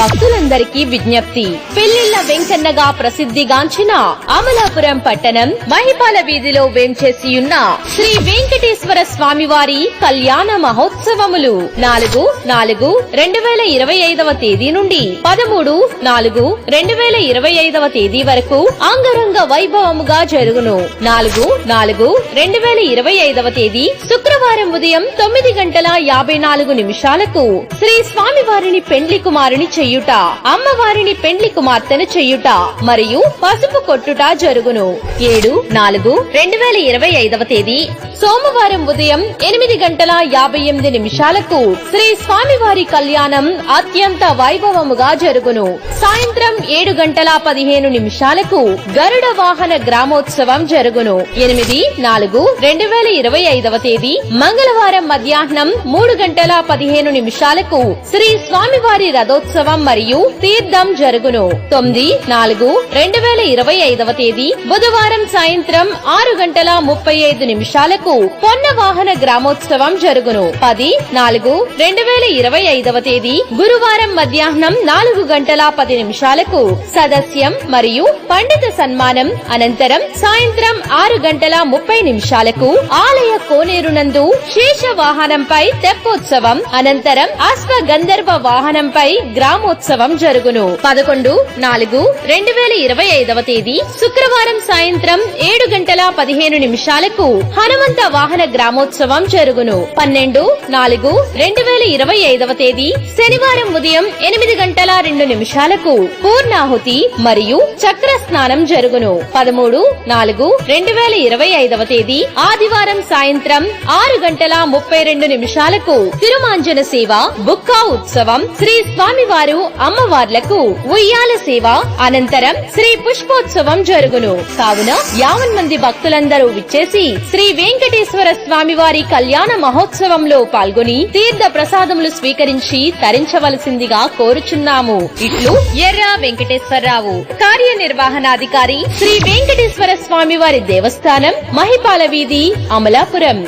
భక్తులందరికీ విజ్ఞప్తి. పెళ్లిళ్ల వెంకన్నగా ప్రసిద్ధిగాంచిన అమలాపురం పట్టణం మహిపాల వీధిలో వేంచేసియున్న శ్రీ వెంకటేశ్వర స్వామివారి కళ్యాణ మహోత్సవములు 4/4/2025 తేదీ నుండి 13/4/2025 తేదీ వరకు అంగరంగ వైభవముగా జరుగును. 4/4/2025 తేదీ శుక్రవారం ఉదయం 9:54 శ్రీ స్వామివారిని పెండ్లి కుమారుని చెయ్యుట, అమ్మవారిని పెండ్లి కుమార్తెను చెయ్యుట మరియు పసుపు కొట్టుట జరుగును. 7/4/2025 తేదీ సోమవారం ఉదయం 8:58 శ్రీ స్వామివారి కళ్యాణం అత్యంత వైభవముగా జరుగును. సాయంత్రం 7:15 గరుడ వాహన గ్రామోత్సవం జరుగును. 8/4/2025 తేదీ మంగళవారం మధ్యాహ్నం 3:15 శ్రీ స్వామివారి రథోత్సవం మరియు తీర్థం జరుగును. 9/4/2025 తేదీ బుధవారం సాయంత్రం 6:35 పొన్న వాహన గ్రామోత్సవం జరుగును. 10/4/2025 తేదీ గురువారం మధ్యాహ్నం 4:10 సదస్యం మరియు పండిత సన్మానం అనంతరం సాయంత్రం 6:30 ఆలయ కోనేరునందు శేష వాహనంపై తెప్పోత్సవం అనంతరం అశ్వ గంధర్వ వాహనంపై గ్రామోత్సవం జరుగును. 11/4/2025 తేదీ శుక్రవారం సాయంత్రం 7:15 హనుమంత వాహన గ్రామోత్సవం జరుగును. 12/4/2025 తేదీ శనివారం ఉదయం 8:02 పూర్ణాహుతి మరియు చక్ర స్నానం జరుగును. 13/4/2025 తేదీ ఆదివారం సాయంత్రం 6:32 తిరుమాంజన సేవ, బుక్కా ఉత్సవం, శ్రీ స్వామివారు అమ్మవార్లకు ఉయ్యాల సేవ అనంతరం శ్రీ పుష్పోత్సవం జరుగును. కావున 50 మంది భక్తులందరూ విచ్చేసి శ్రీ వెంకటేశ్వర స్వామివారి కళ్యాణ మహోత్సవంలో పాల్గొని తీర్థ ప్రసాదములు స్వీకరించి తరించవలసిందిగా కోరుచున్నాము. ఇట్లు ఎర్ర వెంకటేశ్వరరావు, కార్యనిర్వహణాధికారి, శ్రీ వెంకటేశ్వర స్వామివారి దేవస్థానం, మహిపాల వీధి, అమలాపురం.